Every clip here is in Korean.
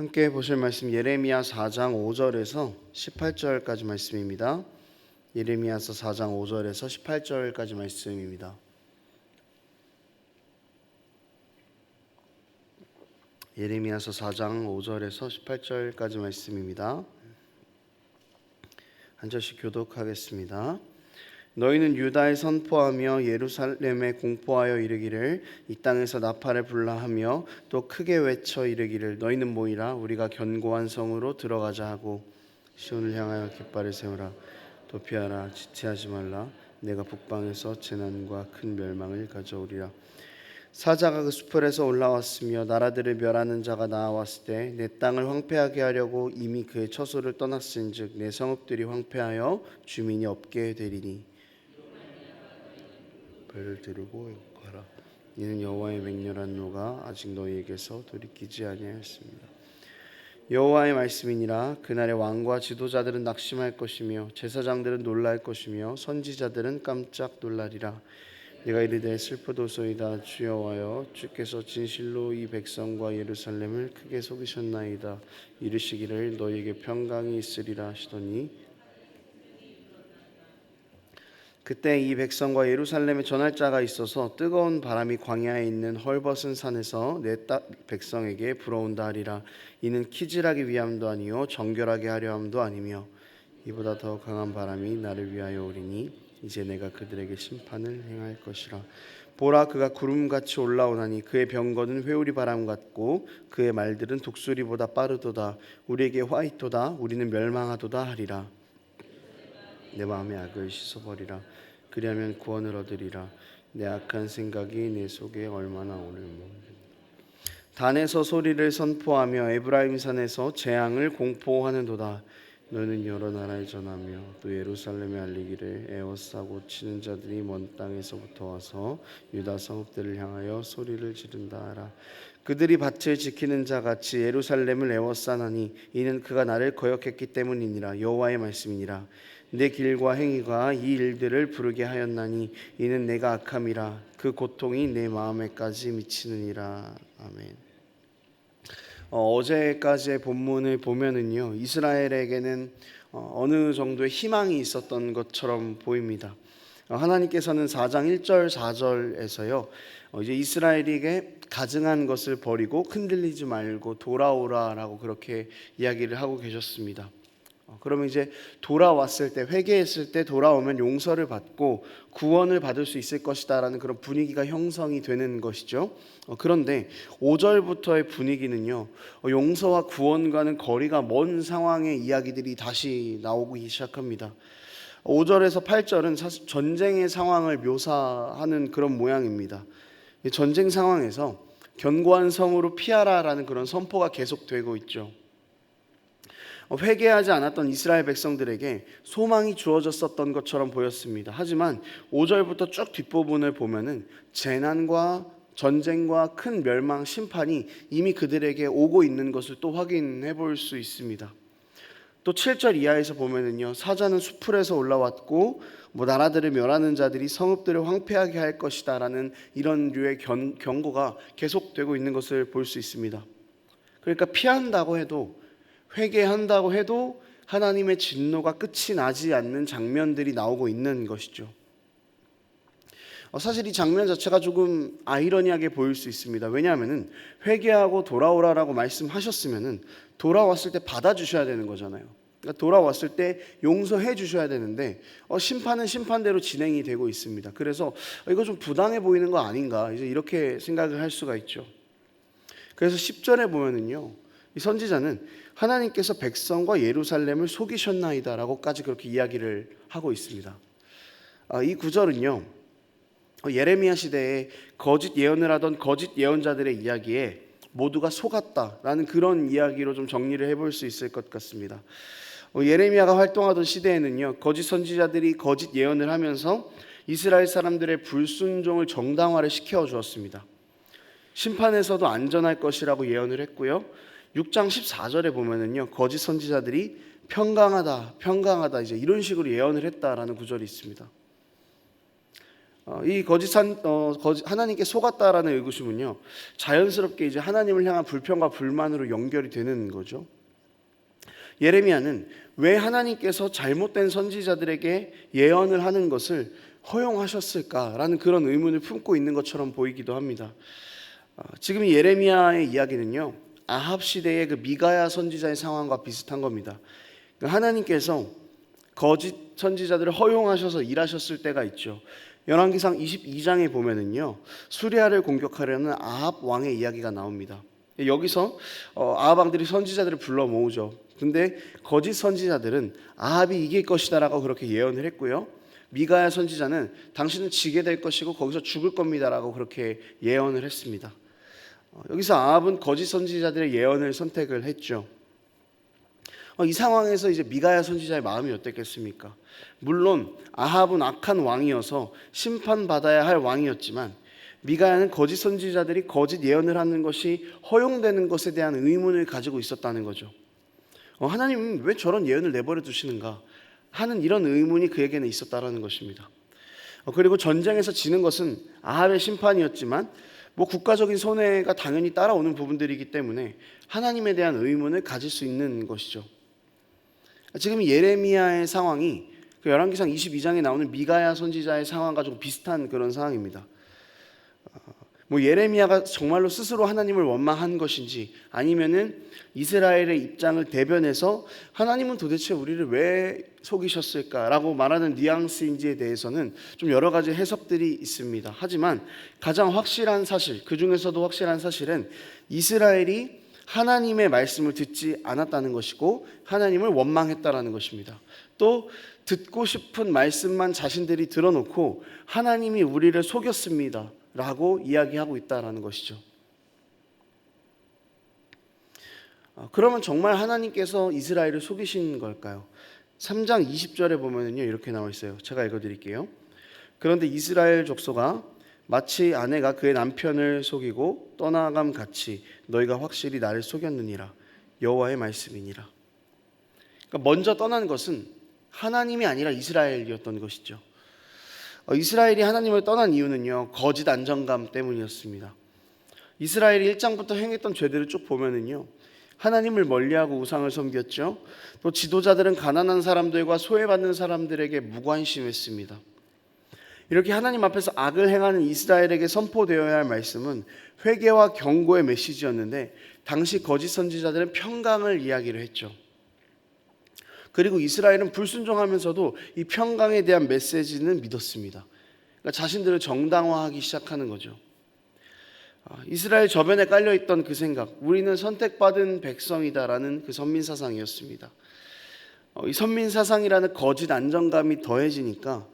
함께 보실 말씀 예레미야 4장 5절에서 18절까지 말씀입니다. 예레미야서 4장 5절에서 18절까지 말씀입니다. 예레미야서 4장 5절에서 18절까지 말씀입니다. 한 절씩 교독하겠습니다. 너희는 유다에 선포하며 예루살렘에 공포하여 이르기를 이 땅에서 나팔을 불라 하며 또 크게 외쳐 이르기를 너희는 모이라 우리가 견고한 성으로 들어가자 하고 시온을 향하여 깃발을 세우라 도피하라 지체하지 말라 내가 북방에서 재난과 큰 멸망을 가져오리라. 사자가 그 수풀에서 올라왔으며 나라들을 멸하는 자가 나아왔을 때 내 땅을 황폐하게 하려고 이미 그의 처소를 떠났은즉 내 성읍들이 황폐하여 주민이 없게 되리니 배를 들고 가라. 이는 여호와의 맹렬한 노가 아직 너희에게서 돌이키지 아니하였습니다. 여호와의 말씀이니라. 그날의 왕과 지도자들은 낙심할 것이며 제사장들은 놀랄 것이며 선지자들은 깜짝 놀라리라. 내가 이르되 슬프도소이다. 주 여호와여 주께서 진실로 이 백성과 예루살렘을 크게 속이셨나이다. 이르시기를 너희에게 평강이 있으리라 하시더니 그때 이 백성과 예루살렘에 전할 자가 있어서 뜨거운 바람이 광야에 있는 헐벗은 산에서 내 백성에게 불어온다 하리라. 이는 키질하기 위함도 아니요 정결하게 하려 함도 아니며 이보다 더 강한 바람이 나를 위하여 오리니 이제 내가 그들에게 심판을 행할 것이라. 보라 그가 구름같이 올라오나니 그의 병거는 회오리 바람 같고 그의 말들은 독수리보다 빠르도다. 우리에게 화이토다. 우리는 멸망하도다 하리라. 내 마음의 악을 씻어버리라. 그리하면 구원을 얻으리라. 내 악한 생각이 내 속에 얼마나 오늘 단에서 소리를 선포하며 에브라임 산에서 재앙을 공포하는도다. 너는 여러 나라에 전하며 또 예루살렘에 알리기를 에워싸고 치는 자들이 먼 땅에서부터 와서 유다 성읍들을 향하여 소리를 지른다 하라. 그들이 밭을 지키는 자 같이 예루살렘을 에워싸나니 이는 그가 나를 거역했기 때문이니라. 여호와의 말씀이니라. 내 길과 행위가 이 일들을 부르게 하였나니 이는 내가 악함이라. 그 고통이 내 마음에까지 미치느니라. 아멘. 어제까지의 본문을 보면은요, 이스라엘에게는 어느 정도의 희망이 있었던 것처럼 보입니다. 하나님께서는 4장 1절 4절에서요 이제 이스라엘에게 가증한 것을 버리고 흔들리지 말고 돌아오라라고 그렇게 이야기를 하고 계셨습니다. 그러면 이제 돌아왔을 때, 회개했을 때 돌아오면 용서를 받고 구원을 받을 수 있을 것이다라는 그런 분위기가 형성이 되는 것이죠. 그런데 5절부터의 분위기는요, 용서와 구원과는 거리가 먼 상황의 이야기들이 다시 나오기 시작합니다. 5절에서 8절은 사실 전쟁의 상황을 묘사하는 그런 모양입니다. 전쟁 상황에서 견고한 성으로 피하라라는 그런 선포가 계속되고 있죠. 회개하지 않았던 이스라엘 백성들에게 소망이 주어졌었던 것처럼 보였습니다. 하지만 5절부터 쭉 뒷부분을 보면은 재난과 전쟁과 큰 멸망, 심판이 이미 그들에게 오고 있는 것을 또 확인해 볼 수 있습니다. 또 7절 이하에서 보면은요, 사자는 수풀에서 올라왔고 나라들을 멸하는 자들이 성읍들을 황폐하게 할 것이다 라는 이런 류의 경고가 계속되고 있는 것을 볼 수 있습니다. 그러니까 피한다고 해도, 회개한다고 해도 하나님의 진노가 끝이 나지 않는 장면들이 나오고 있는 것이죠. 사실 이 장면 자체가 조금 아이러니하게 보일 수 있습니다. 왜냐하면 회개하고 돌아오라라고 말씀하셨으면 돌아왔을 때 받아주셔야 되는 거잖아요. 그러니까 돌아왔을 때 용서해 주셔야 되는데 심판은 심판대로 진행이 되고 있습니다. 그래서 이거 좀 부당해 보이는 거 아닌가, 이제 이렇게 생각을 할 수가 있죠. 그래서 10절에 보면은요, 이 선지자는 하나님께서 백성과 예루살렘을 속이셨나이다 라고까지 그렇게 이야기를 하고 있습니다. 이 구절은요, 예레미야 시대에 거짓 예언을 하던 거짓 예언자들의 이야기에 모두가 속았다라는 그런 이야기로 좀 정리를 해볼 수 있을 것 같습니다. 예레미야가 활동하던 시대에는요, 거짓 선지자들이 거짓 예언을 하면서 이스라엘 사람들의 불순종을 정당화를 시켜 주었습니다. 심판에서도 안전할 것이라고 예언을 했고요, 6장 14절에 보면은요, 거짓 선지자들이 평강하다 이제 이런 식으로 예언을 했다라는 구절이 있습니다. 이 하나님께 속았다라는 의구심은요, 자연스럽게 이제 하나님을 향한 불평과 불만으로 연결이 되는 거죠. 예레미야는 왜 하나님께서 잘못된 선지자들에게 예언을 하는 것을 허용하셨을까라는 그런 의문을 품고 있는 것처럼 보이기도 합니다. 지금 이 예레미야의 이야기는요, 아합 시대의 그 미가야 선지자의 상황과 비슷한 겁니다. 하나님께서 거짓 선지자들을 허용하셔서 일하셨을 때가 있죠. 열왕기상 22장에 보면은요, 수리아를 공격하려는 아합 왕의 이야기가 나옵니다. 여기서 아합 왕들이 선지자들을 불러 모으죠. 근데 거짓 선지자들은 아합이 이길 것이다라고 그렇게 예언을 했고요, 미가야 선지자는 당신은 지게 될 것이고 거기서 죽을 겁니다라고 그렇게 예언을 했습니다. 여기서 아합은 거짓 선지자들의 예언을 선택을 했죠. 이 상황에서 이제 미가야 선지자의 마음이 어땠겠습니까? 물론 아합은 악한 왕이어서 심판받아야 할 왕이었지만, 미가야는 거짓 선지자들이 거짓 예언을 하는 것이 허용되는 것에 대한 의문을 가지고 있었다는 거죠. 하나님은 왜 저런 예언을 내버려 두시는가 하는 이런 의문이 그에게는 있었다라는 것입니다. 그리고 전쟁에서 지는 것은 아합의 심판이었지만 국가적인 손해가 당연히 따라오는 부분들이기 때문에 하나님에 대한 의문을 가질 수 있는 것이죠. 지금 예레미야의 상황이 그 열왕기상 22장에 나오는 미가야 선지자의 상황과 좀 비슷한 그런 상황입니다. 예레미야가 정말로 스스로 하나님을 원망한 것인지, 아니면은 이스라엘의 입장을 대변해서 하나님은 도대체 우리를 왜 속이셨을까라고 말하는 뉘앙스인지에 대해서는 좀 여러 가지 해석들이 있습니다. 하지만 가장 확실한 사실, 그 중에서도 확실한 사실은 이스라엘이 하나님의 말씀을 듣지 않았다는 것이고 하나님을 원망했다라는 것입니다. 또 듣고 싶은 말씀만 자신들이 들어놓고 하나님이 우리를 속였습니다 라고 이야기하고 있다라는 것이죠. 그러면 정말 하나님께서 이스라엘을 속이신 걸까요? 3장 20절에 보면은요, 이렇게 나와 있어요. 제가 읽어드릴게요. 그런데 이스라엘 족속아, 마치 아내가 그의 남편을 속이고 떠나감 같이 너희가 확실히 나를 속였느니라. 여호와의 말씀이니라. 그러니까 먼저 떠난 것은 하나님이 아니라 이스라엘이었던 것이죠. 이스라엘이 하나님을 떠난 이유는요, 거짓 안정감 때문이었습니다. 이스라엘이 1장부터 행했던 죄들을 쭉 보면은요, 하나님을 멀리하고 우상을 섬겼죠. 또 지도자들은 가난한 사람들과 소외받는 사람들에게 무관심했습니다. 이렇게 하나님 앞에서 악을 행하는 이스라엘에게 선포되어야 할 말씀은 회개와 경고의 메시지였는데, 당시 거짓 선지자들은 평강을 이야기를 했죠. 그리고 이스라엘은 불순종하면서도 이 평강에 대한 메시지는 믿었습니다. 그러니까 자신들을 정당화하기 시작하는 거죠. 이스라엘 저변에 깔려있던 그 생각, 우리는 선택받은 백성이다라는 그 선민사상이었습니다. 이 선민사상이라는 거짓 안정감이 더해지니까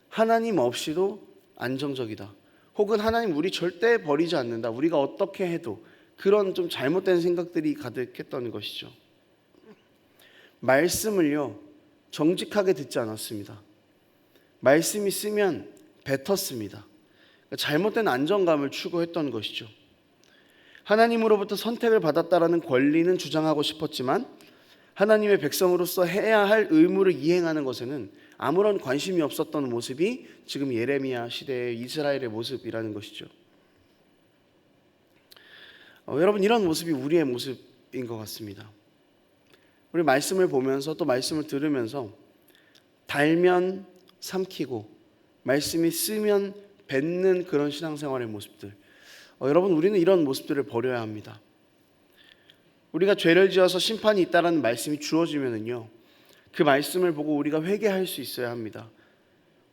하나님 없이도 안정적이다, 혹은 하나님 우리 절대 버리지 않는다, 우리가 어떻게 해도, 그런 좀 잘못된 생각들이 가득했던 것이죠. 말씀을요, 정직하게 듣지 않았습니다. 말씀이 쓰면 뱉었습니다. 잘못된 안정감을 추구했던 것이죠. 하나님으로부터 선택을 받았다라는 권리는 주장하고 싶었지만 하나님의 백성으로서 해야 할 의무를 이행하는 것에는 아무런 관심이 없었던 모습이 지금 예레미야 시대의 이스라엘의 모습이라는 것이죠. 여러분, 이런 모습이 우리의 모습인 것 같습니다. 우리 말씀을 보면서 또 말씀을 들으면서 달면 삼키고 말씀이 쓰면 뱉는 그런 신앙생활의 모습들, 여러분, 우리는 이런 모습들을 버려야 합니다. 우리가 죄를 지어서 심판이 있다라는 말씀이 주어지면은요, 그 말씀을 보고 우리가 회개할 수 있어야 합니다.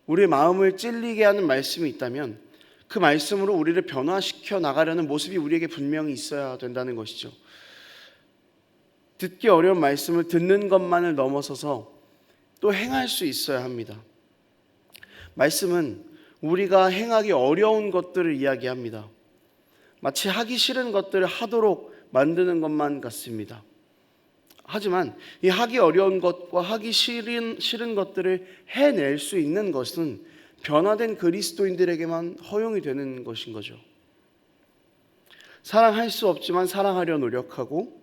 우리의 마음을 찔리게 하는 말씀이 있다면 그 말씀으로 우리를 변화시켜 나가려는 모습이 우리에게 분명히 있어야 된다는 것이죠. 듣기 어려운 말씀을 듣는 것만을 넘어서서 또 행할 수 있어야 합니다. 말씀은 우리가 행하기 어려운 것들을 이야기합니다. 마치 하기 싫은 것들을 하도록 만드는 것만 같습니다. 하지만 이 하기 어려운 것과 하기 싫은 것들을 해낼 수 있는 것은 변화된 그리스도인들에게만 허용이 되는 것인 거죠. 사랑할 수 없지만 사랑하려 노력하고,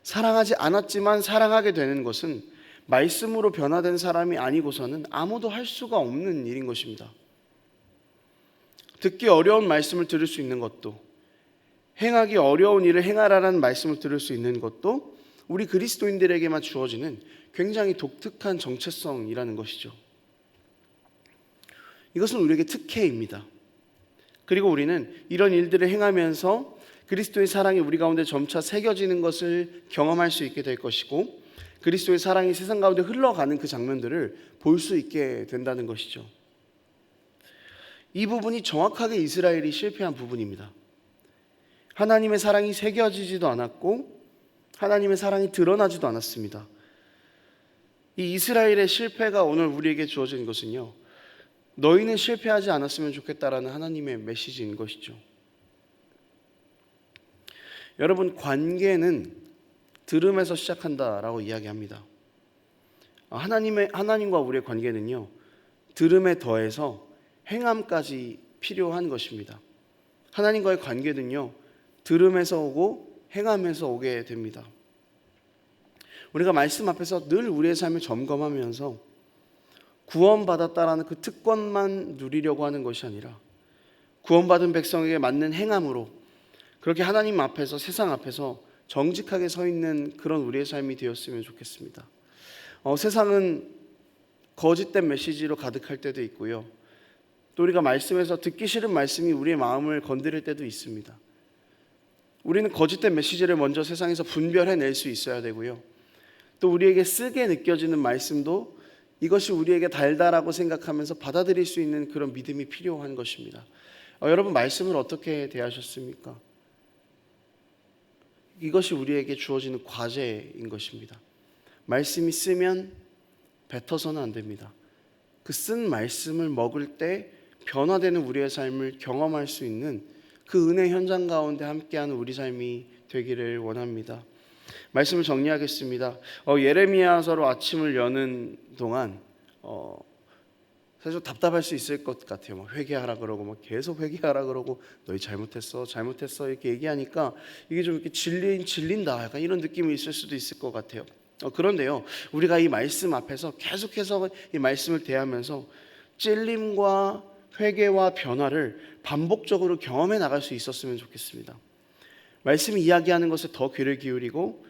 사랑하지 않았지만 사랑하게 되는 것은 말씀으로 변화된 사람이 아니고서는 아무도 할 수가 없는 일인 것입니다. 듣기 어려운 말씀을 들을 수 있는 것도, 행하기 어려운 일을 행하라는 말씀을 들을 수 있는 것도 우리 그리스도인들에게만 주어지는 굉장히 독특한 정체성이라는 것이죠. 이것은 우리에게 특혜입니다. 그리고 우리는 이런 일들을 행하면서 그리스도의 사랑이 우리 가운데 점차 새겨지는 것을 경험할 수 있게 될 것이고, 그리스도의 사랑이 세상 가운데 흘러가는 그 장면들을 볼 수 있게 된다는 것이죠. 이 부분이 정확하게 이스라엘이 실패한 부분입니다. 하나님의 사랑이 새겨지지도 않았고 하나님의 사랑이 드러나지도 않았습니다. 이 이스라엘의 실패가 오늘 우리에게 주어진 것은요, 너희는 실패하지 않았으면 좋겠다라는 하나님의 메시지인 것이죠. 여러분, 관계는 들음에서 시작한다라고 이야기합니다. 하나님과 우리의 관계는요, 들음에 더해서 행함까지 필요한 것입니다. 하나님과의 관계는요, 들음에서 오고 행함에서 오게 됩니다. 우리가 말씀 앞에서 늘 우리의 삶을 점검하면서 구원받았다라는 그 특권만 누리려고 하는 것이 아니라 구원받은 백성에게 맞는 행함으로 그렇게 하나님 앞에서, 세상 앞에서 정직하게 서 있는 그런 우리의 삶이 되었으면 좋겠습니다. 세상은 거짓된 메시지로 가득할 때도 있고요, 또 우리가 말씀에서 듣기 싫은 말씀이 우리의 마음을 건드릴 때도 있습니다. 우리는 거짓된 메시지를 먼저 세상에서 분별해낼 수 있어야 되고요, 또 우리에게 쓰게 느껴지는 말씀도 이것이 우리에게 달다라고 생각하면서 받아들일 수 있는 그런 믿음이 필요한 것입니다. 여러분, 말씀을 어떻게 대하셨습니까? 이것이 우리에게 주어지는 과제인 것입니다. 말씀이 쓰면 뱉어서는 안 됩니다. 그 쓴 말씀을 먹을 때 변화되는 우리의 삶을 경험할 수 있는 그 은혜 현장 가운데 함께하는 우리 삶이 되기를 원합니다. 말씀을 정리하겠습니다. 예레미야서로 아침을 여는 동안 사실 답답할 수 있을 것 같아요. 막 회개하라 그러고, 막 계속 회개하라 그러고, 너희 잘못했어 이렇게 얘기하니까 이게 좀 이렇게 질린다, 약간 이런 느낌이 있을 수도 있을 것 같아요. 그런데요, 우리가 이 말씀 앞에서 계속해서 이 말씀을 대하면서 찔림과 회개와 변화를 반복적으로 경험해 나갈 수 있었으면 좋겠습니다. 말씀이 이야기하는 것에 더 귀를 기울이고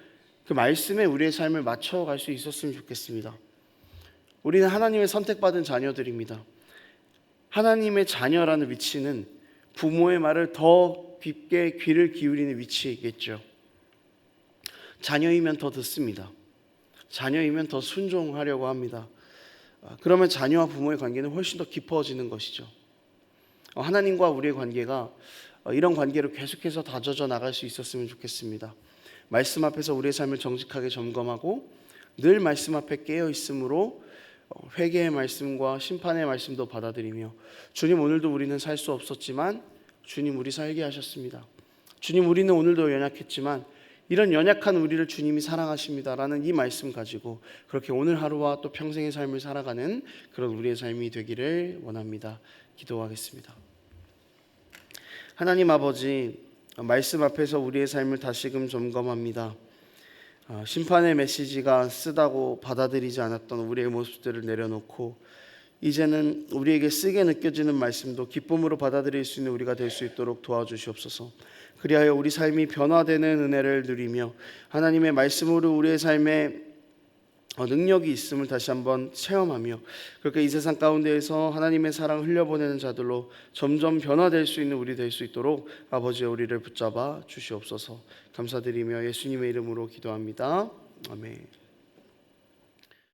그 말씀에 우리의 삶을 맞춰갈 수 있었으면 좋겠습니다. 우리는 하나님의 선택받은 자녀들입니다. 하나님의 자녀라는 위치는 부모의 말을 더 깊게 귀를 기울이는 위치이겠죠. 자녀이면 더 듣습니다. 자녀이면 더 순종하려고 합니다. 그러면 자녀와 부모의 관계는 훨씬 더 깊어지는 것이죠. 하나님과 우리의 관계가 이런 관계로 계속해서 다져져 나갈 수 있었으면 좋겠습니다. 말씀 앞에서 우리의 삶을 정직하게 점검하고 늘 말씀 앞에 깨어 있으므로 회개의 말씀과 심판의 말씀도 받아들이며, 주님, 오늘도 우리는 살 수 없었지만 주님, 우리 살게 하셨습니다. 주님, 우리는 오늘도 연약했지만 이런 연약한 우리를 주님이 사랑하십니다라는 이 말씀 가지고 그렇게 오늘 하루와 또 평생의 삶을 살아가는 그런 우리의 삶이 되기를 원합니다. 기도하겠습니다. 하나님 아버지, 말씀 앞에서 우리의 삶을 다시금 점검합니다. 심판의 메시지가 쓰다고 받아들이지 않았던 우리의 모습들을 내려놓고 이제는 우리에게 쓰게 느껴지는 말씀도 기쁨으로 받아들일 수 있는 우리가 될 수 있도록 도와주시옵소서. 그리하여 우리 삶이 변화되는 은혜를 누리며 하나님의 말씀으로 우리의 삶에 능력이 있음을 다시 한번 체험하며 그렇게 이 세상 가운데에서 하나님의 사랑을 흘려보내는 자들로 점점 변화될 수 있는 우리 될 수 있도록 아버지, 우리를 붙잡아 주시옵소서. 감사드리며 예수님의 이름으로 기도합니다. 아멘.